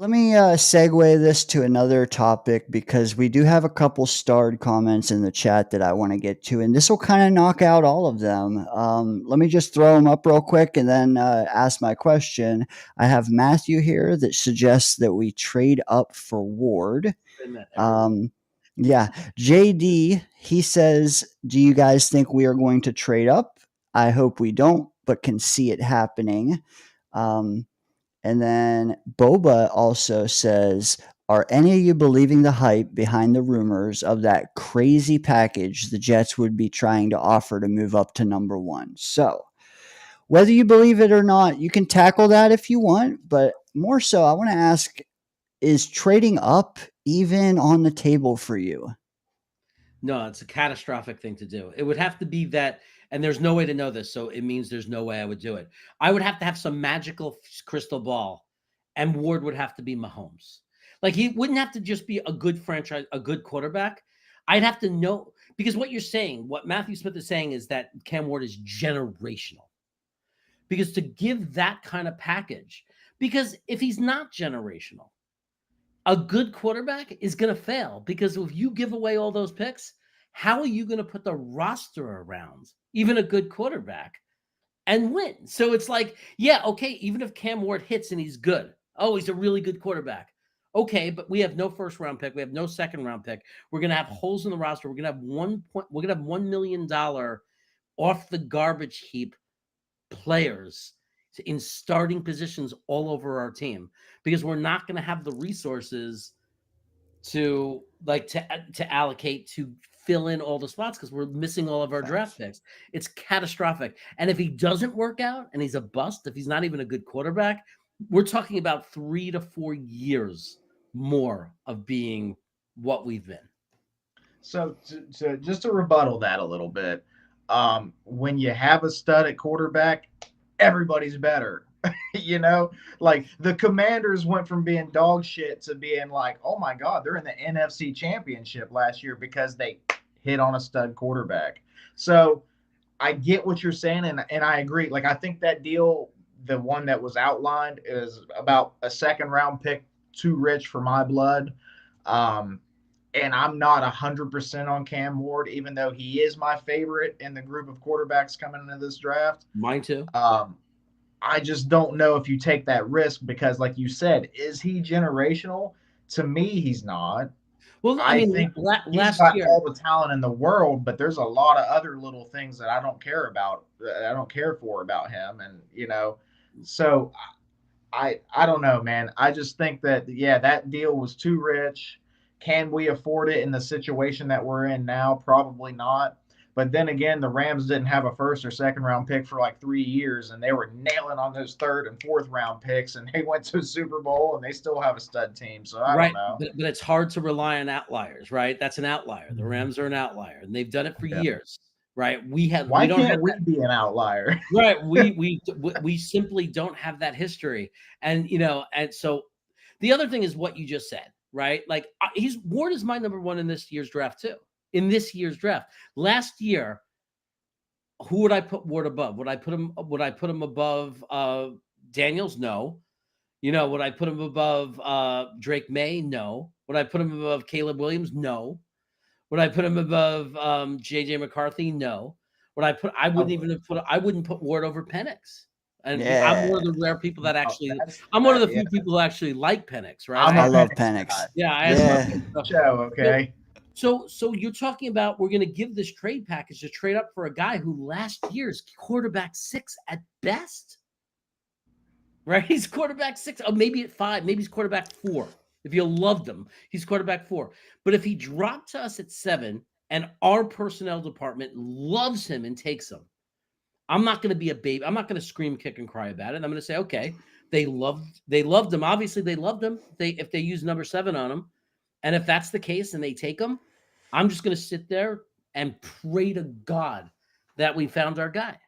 Let me segue this to another topic because we do have a couple starred comments in the chat that I want to get to, and this will kind of knock out all of them. Let me just throw them up real quick and then ask my question. I have Matthew here that suggests that we trade up for Ward. Yeah, JD, he says, do you guys think we are going to trade up? I hope we don't, but can see it happening. And then Boba also says, are any of you believing the hype behind the rumors of that crazy package the Jets would be trying to offer to move up to number one? So, whether you believe it or not, you can tackle that if you want. But more so, I want to ask, is trading up even on the table for you? No, it's a catastrophic thing to do. It would have to be that, and there's no way to know this, so it means there's no way I would do it. I would have to have some magical crystal ball, and Ward would have to be Mahomes. Like, he wouldn't have to just be a good franchise, a good quarterback. I'd have to know, because what you're saying, what Matthew Smith is saying, is that Cam Ward is generational. Because to give that kind of package, because if he's not generational, a good quarterback is going to fail, because if you give away all those picks, how are you going to put the roster around even a good quarterback and win? So it's like, yeah, okay, even if Cam Ward hits and he's good, oh, he's a really good quarterback. Okay, but we have no first round pick, we have no second round pick. We're going to have holes in the roster. We're going to have we're going to have $1 million off the garbage heap players in starting positions all over our team, because we're not going to have the resources to allocate to fill in all the spots, because we're missing all of our draft picks. It's catastrophic. And if he doesn't work out and he's a bust, if he's not even a good quarterback, we're talking about 3 to 4 years more of being what we've been. So just to rebuttal that a little bit, when you have a stud at quarterback, everybody's better. Like the Commanders went from being dog shit to being like, oh my God, they're in the NFC Championship last year because they hit on a stud quarterback. So I get what you're saying, and I agree. Like, I think that deal, the one that was outlined, is about a second round pick too rich for my blood. And I'm not 100% on Cam Ward, even though he is my favorite in the group of quarterbacks coming into this draft. Mine too. I just don't know if you take that risk because, like you said, is he generational? To me, he's not. Well, I think he's got all the talent in the world, but there's a lot of other little things that I don't care about. I don't care for about him, and so I don't know, man. I just think that that deal was too rich. Can we afford it in the situation that we're in now? Probably not. But then again, the Rams didn't have a first or second round pick for like 3 years, and they were nailing on those third and fourth round picks, and they went to a Super Bowl, and they still have a stud team. So I don't know. But it's hard to rely on outliers, right? That's an outlier. The Rams are an outlier, and they've done it for years, right? Why can't we be an outlier? Right. We simply don't have that history, and and so the other thing is what you just said, right? Like, Ward is my number one in this year's draft too. In this year's draft, last year, who would I put Ward above? Would I put him above Daniels? No. Would I put him above Drake May? No. Would I put him above Caleb Williams? No. Would I put him above JJ McCarthy? No. I wouldn't put Ward over Penix. And I'm one of the rare people that actually, I'm one of the few people who actually like Penix, right? I love Penix. Okay. So you're talking about, we're going to give this trade package to trade up for a guy who last year's quarterback 6 at best, right? He's quarterback 6, or maybe at 5, maybe he's quarterback 4. If you loved him, he's quarterback 4. But if he dropped to us at 7 and our personnel department loves him and takes him, I'm not going to be a baby. I'm not going to scream, kick, and cry about it. I'm going to say, okay, they loved him. Obviously, they loved him. If they use number 7 on him, and if that's the case and they take him, I'm just going to sit there and pray to God that we found our guy.